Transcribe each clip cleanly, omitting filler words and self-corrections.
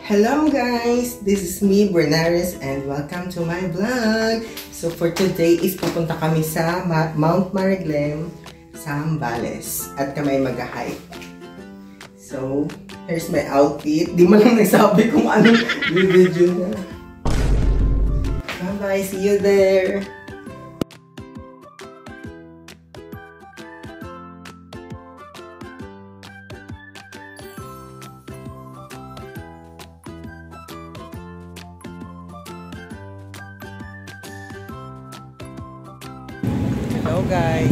Hello guys! This is me, Bernares, and welcome to my vlog! So for today is pupunta kami sa Mount Mariglem, Zambales. At kami ay mag-hike. So, here's my outfit. Di mo lang nagsabi kung anong video na. Bye-bye! See you there! Hello guys!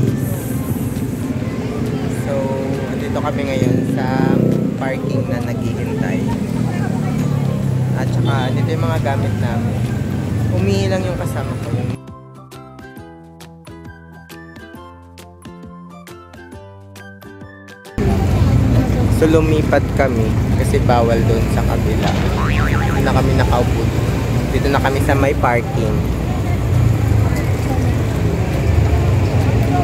So, andito kami ngayon sa parking na naghihintay. At saka, dito yung mga gamit namin. Umihi lang yung kasama ko. So, lumipat kami kasi bawal doon sa kabila. Dito na kami nakaupo. Dito na kami sa may parking.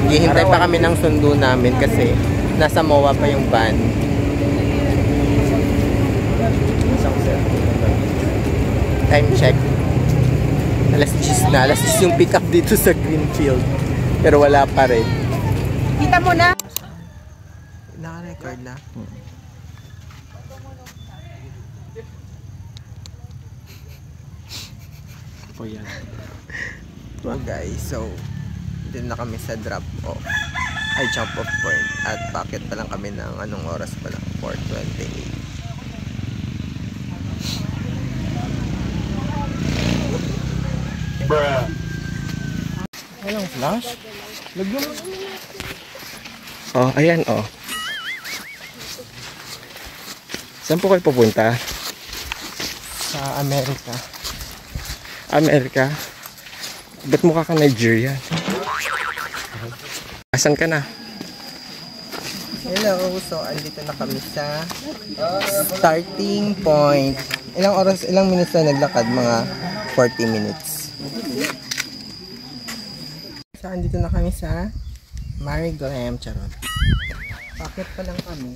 Hihintay pa kami ng sundo namin kasi nasa MOA pa yung van. Time check. Alas 10 na. Alas 10 yung pick up dito sa Greenfield. Pero wala pa rin. Kita mo na. Naka-record na. Po yan. So guys, so dito na kami sa drop off. Ay, jump off point. At packet pa lang kami ng anong oras pa lang? 4:28. Bruh. Walang flash? Lagyan mo. Oh, ayan oh. Saan po kayo pupunta? Sa Amerika. Amerika? Ba't mukha ka Nigerian? Asan ka na? Hello, so andito na kami sa starting point. Ilang minutes na naglakad? Mga 40 minutes. So andito na kami sa Mariglem, charot. Bakit pa lang kami?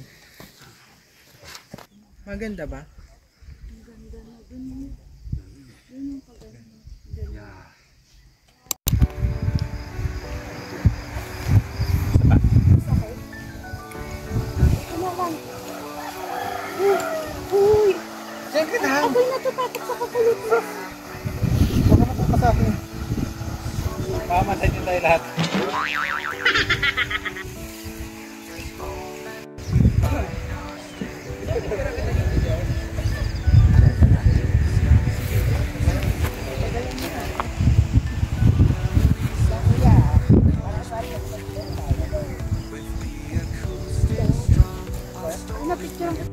Maganda ba? Maganda na dun. Yun yung paganda. Uy! Siyempre na! Ako'y natatapak sa kapalit mo. Huwag ka matapa sa akin. Mamatay din tayo lahat. Napicture ko.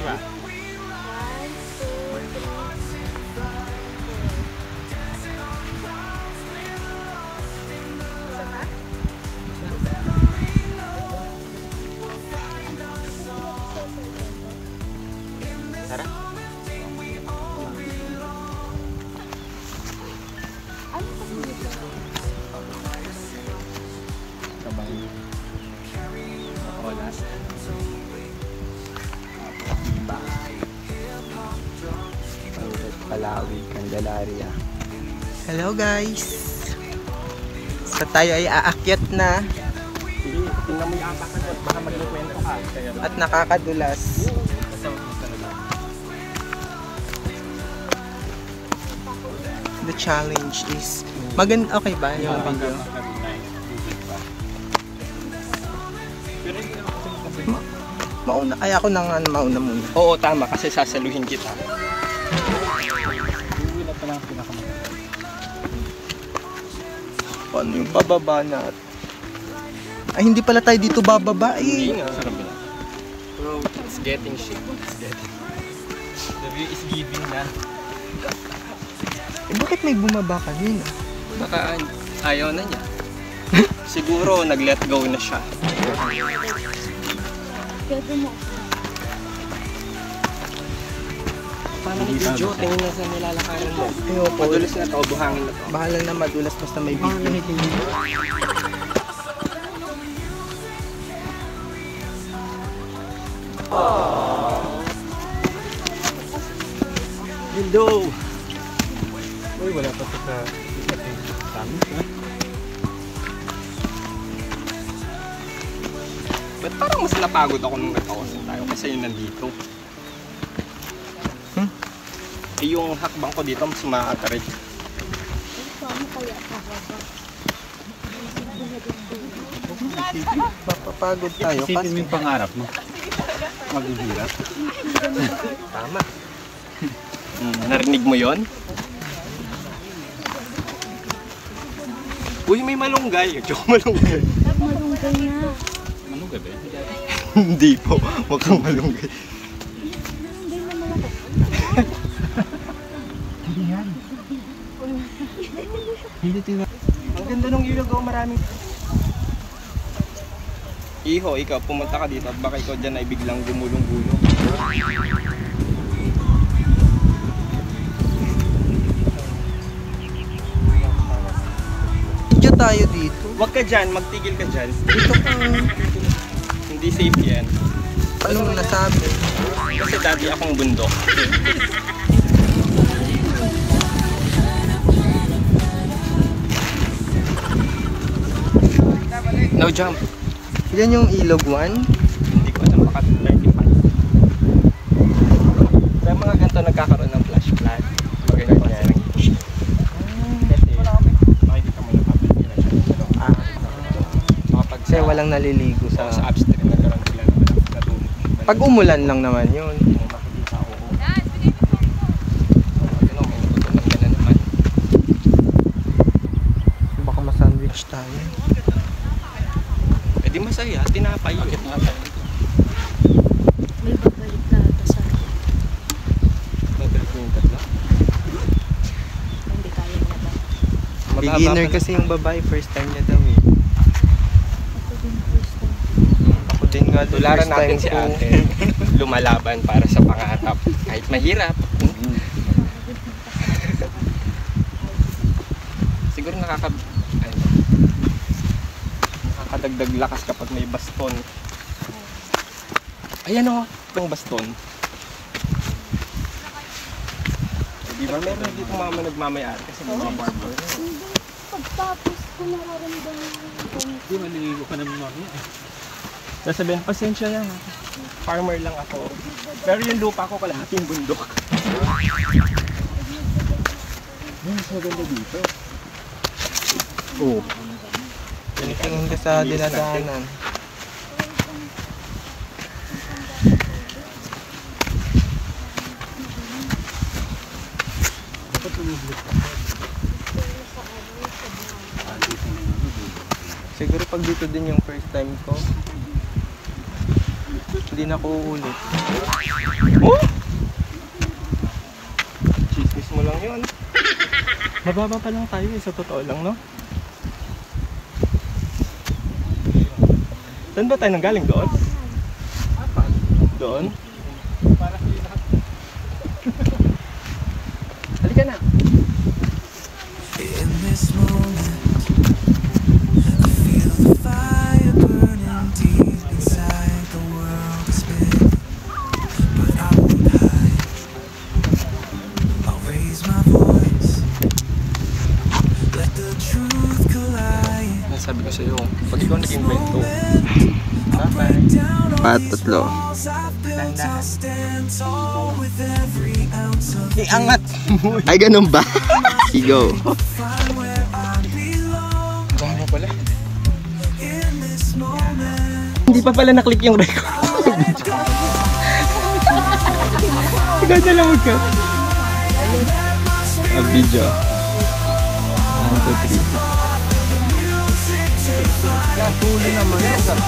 Tara. Palawi, Candelaria. Hello guys! So tayo ay aakyat na Sige, tingnan mo yung apak at baka maglukwento ka. at nakakadulas. The challenge is maganda, okay ba yung video? Mauna, ay ako nang mauna muna. Oo, tama kasi sasaluhin kita. Uwi pa lang pinakamaganda. Paano yung pababa na? Ay, hindi pala tayo dito bababa Hindi eh. nga. Sarap na. Bro, it's getting shit. It's getting. The view is giving na. Eh, bakit may bumaba kanina? Baka ayaw na niya. Siguro nag-let go na siya. Pwede mo. Paano video? Tingin na sa nilalakaran mo. Ayoko. Madulas na to, buhangin na to. Bahala na madulas basta may video. Hello! Uy, wala pa sa tamis, ha? Ba't parang mas napagod ako nung nagkawasan tayo kasi yung nandito? Eh yung hakbang ko dito mas makakarit. Paano kaya kababa? Mapapagod tayo Isipin mo yung pangarap mo. Maghihirap. Tama. Narinig mo yon? Uy, may malunggay. Tsaka malunggay. Malunggay na. Anong gabi? Hindi po. Mukhang malunggay. Malunggay na malaki. Hindi yan. Hindi tira. Ang ganda ng ilog, oh, maraming. Iho, ikaw, pumunta ka dito at baka ikaw dyan ay biglang gumulong-gulong. Diyo tayo dito. Huwag ka dyan, magtigil ka dyan. Dito ka. Hindi safe yan. Anong nasabi? Kasi dati akong bundok. No jump. Yan yung ilog 1. Hindi ko alam, baka 35. Sa mga ganito nagkakaroon ng flash flood. Ganyan. Kasi makikita mo na papalira siya. Kapag Kasi walang naliligo sa sa... upstream nagkaroon sila ng natunog. Pag umulan lang naman yun. Makikita ko. Ganun, may natutunan ka na naman. Baka masandwich tayo. Eh di masaya, tinapay yun. May babalik na ata sa akin. Babalik mo yung tatlo. Hindi kaya na ba? Beginner kasi yung babae, first time niya daw eh. Ako din first time. Ako din nga doon, Tularan first natin time si ko. ate. Lumalaban para sa pangarap. Kahit mahirap. Siguro nakakadagdag lakas kapag may baston. Ayan o, yung baston. Eh, di ba meron dito mama nagmamayari kasi mga barber. Pagtapos ko nararamdaman ko. Hindi, maliligo ka naman mamaya. Sasabihin, pasensya yan. Farmer lang ako. Pero yung lupa ko kalahating bundok. Mas maganda dito. Oo. Tingin ka sa dinadaanan. Dapat tumiblit ka. Siguro pag dito din yung first time ko, hindi na ko uulit. Oh! Chismis mo lang yun. Mababa pa lang tayo sa totoo lang, no? Saan ba tayo nanggaling? Doon? Doon? Halika na. In this moment, I feel the fire burning deep inside. The world is spinning, but I won't hide. I'll raise my voice, let the truth collide. Sabi ko sa'yo, pag ikaw naging bento, Break down all Pat, these tatlo. walls I've built. I'll stand tall with every ounce of iangat mo. Ay, ganun ba? Sigo. find where I belong. Baka mo pala. In this moment, Hindi pa pala naklik yung record. Ikaw na lang ka. A video. 1, 2, 3. Yan, tuloy naman yun.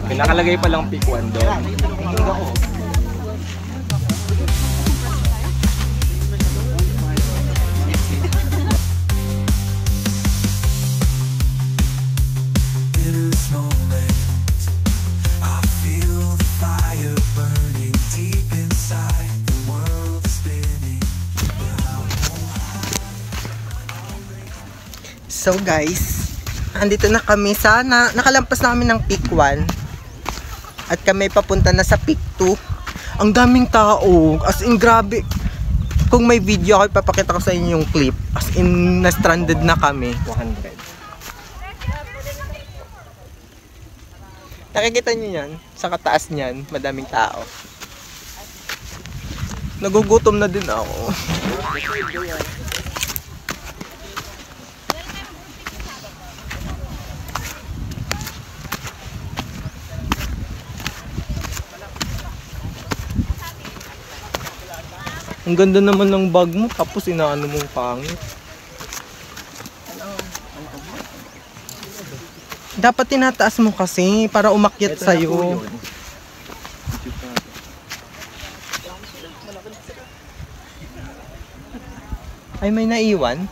May nakalagay palang pick 1 doon. in this moment, I feel the fire burning deep inside. The world is spinning, but I won't hide. So guys, andito na kami sa nakalampas na kami ng peak 1 at kami papunta na sa peak 2. Ang daming tao, as in grabe. Kung may video ako ipapakita ko sa inyo yung clip. As in na stranded na kami. 100. Nakikita nyo yan? Sa kataas niyan, madaming tao. Nagugutom na din ako. Ang ganda naman ng bag mo, tapos inaano mong pangit. Dapat tinataas mo kasi para umakyat sa'yo. Ay, may naiwan?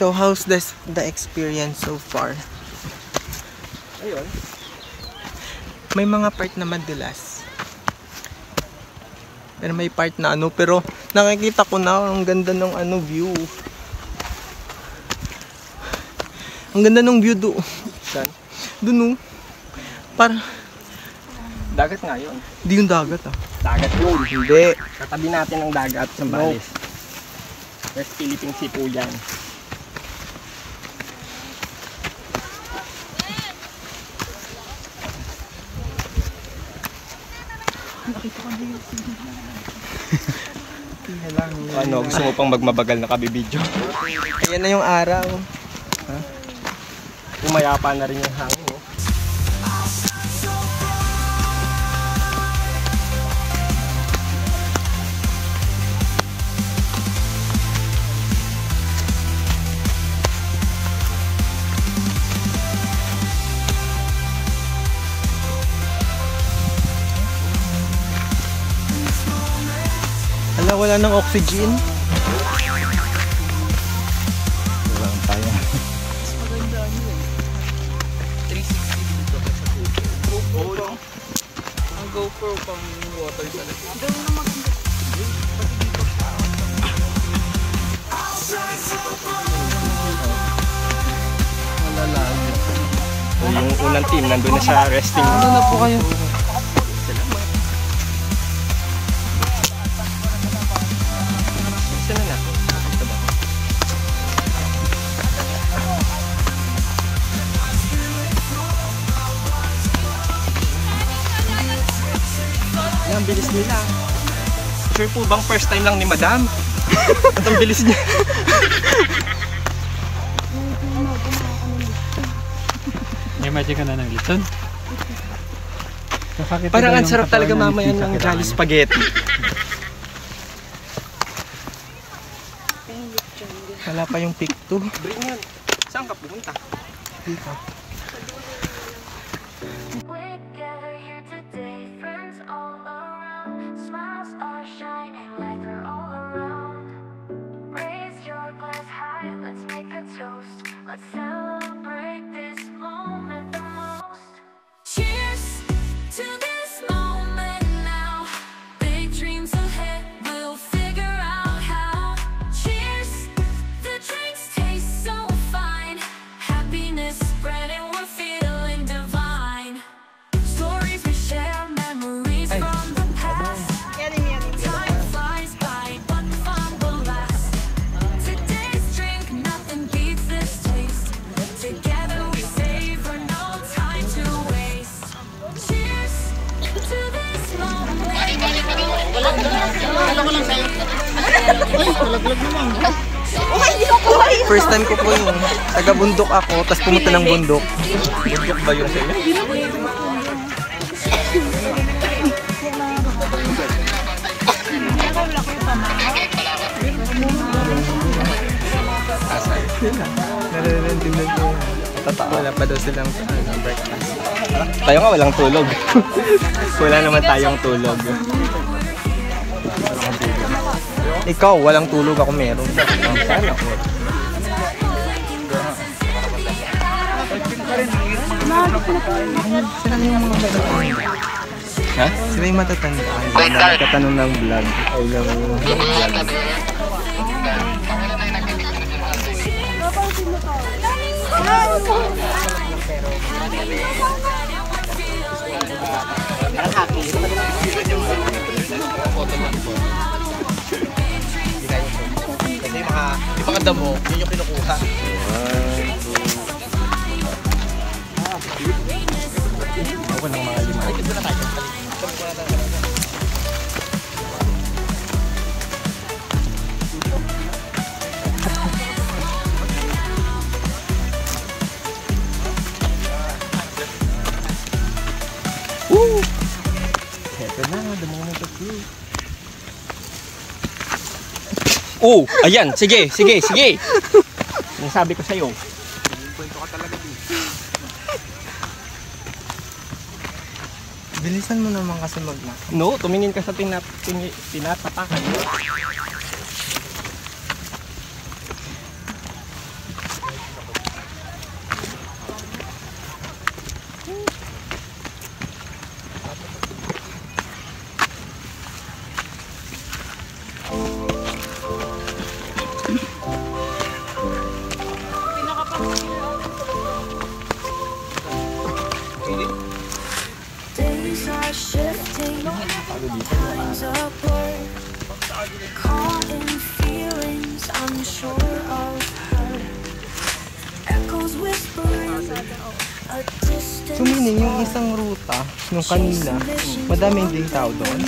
So, how's the experience so far? Ayun. May mga part na madulas. Pero may part na pero nakikita ko na ang ganda ng view. Ang ganda ng view Saan? Doon Para Dagat nga yun. di yung dagat Dagat yun. Hindi. Katabi natin ang dagat sa Balis. West Philippine Sea po yan. Ano, gusto mo pang magmabagal na kabibidyo? Ayan na yung araw. Umayapa na rin yung hangin. Wala ng oxygen. Wala tayo. Maganda nyo 360 dito sa GoPro. Ang GoPro pang water talaga. Gawin na maganda. Malalayo. Yung unang team nandun na sa resting. Ano na po kayo? Ang bilis nila. Sure po bang first time lang ni Madam? At ang bilis niya. Imagine ka na ng lechon. Parang ang sarap talaga mamaya ng Jolly Spaghetti. Wala pa yung peak 2. Bring yun. Saan ka pumunta? Dito. We're gathered here today, friends all around. Smiles are shining like they're all around. Raise your glass high, let's make a toast. Let's celebrate this moment the most. Cheers to this moment now. Big dreams ahead, we'll figure out how. Cheers, the drinks taste so fine. Happiness spreading, we're feeling divine. Stories we share, memories from the past. Time flies by, but the fun will last. Today's drink, nothing beats this taste. Together we savor, no time to waste. Cheers to this moment. First time ko po yung taga-bundok ako, tapos pumunta ng bundok. Bundok ba yun sa inyo? Nararamdaman ko. Wala pa daw silang breakfast. Tayo nga walang tulog. Wala naman tayong tulog. Ikaw, walang tulog, ako meron. Sana ako. Sila yung mga matatanda. Ha? Sila yung matatanda. Nagtatanong ng vlog. Ay, ng vlog. Kasi yung mga damo, yun yung kinukuha. Ako ng mga lima. Woo! Heto na, damo na ito. Oh, ayan, sige. Yung sabi ko sa'yo. Bilisan mo naman kasi maglakad. No, tumingin ka sa tinatapakan. Days are shifting, minds are blurred, caught in feelings unsure of her. Echoes whispering, a distance So meaning, yung isang ruta, nung kanina, madaming ding tao doon.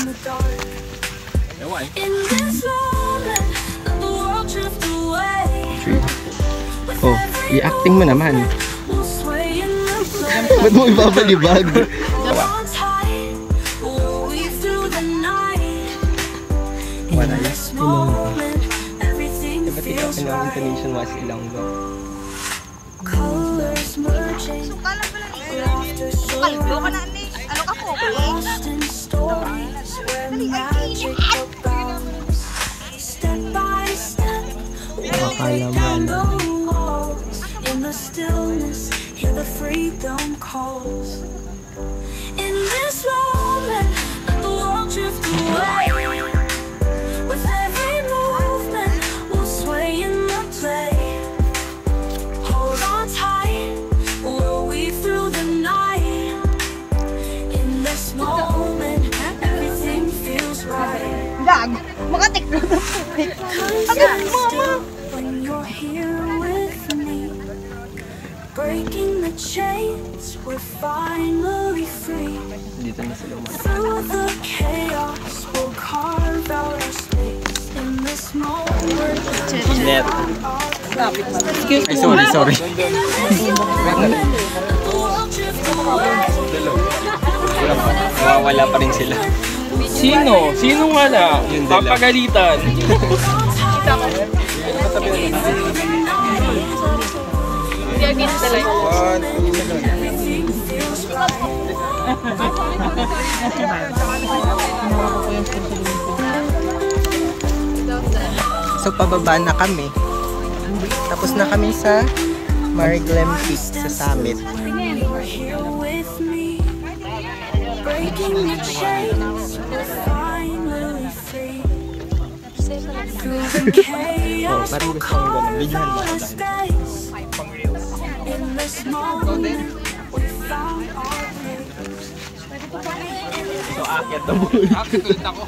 in this moment, the world drift away. With Oh, every i-acting mo naman. we'll sway in the play. Ba't mo ibabalibag? On tight, we'll weave through the night. In this moment, everything Ba't ikaw feels ang right. intonation was Ilonggo? Colors merging, laughter soaring, lost in stories where magic abounds. Step by step, walking down the halls. In the stillness, hear the freedom calls. In this moment, let the world drift away. With every movement, we'll sway in the play. Hold on tight, we'll weave through the night. In this moment, everything feels right. Stand still when you're here with me. Breaking the chains, we're finally free. Dito na sila umalis. Through the chaos, we'll carve out our space. In this moment, Net. Ay, sorry. Mawawala pa rin sila. Sino? Sino nga na? Yung dalawa. Papagalitan. So pababa na kami. Tapos na kami sa Mariglem Peak sa summit. Breaking the chains, we're finally free. Through the chaos, parang we'll gusto kong ganun. carve Bigyan mo out ako a space. In this moment, we found our place. So, aakyat na muna. Akit ulit ako.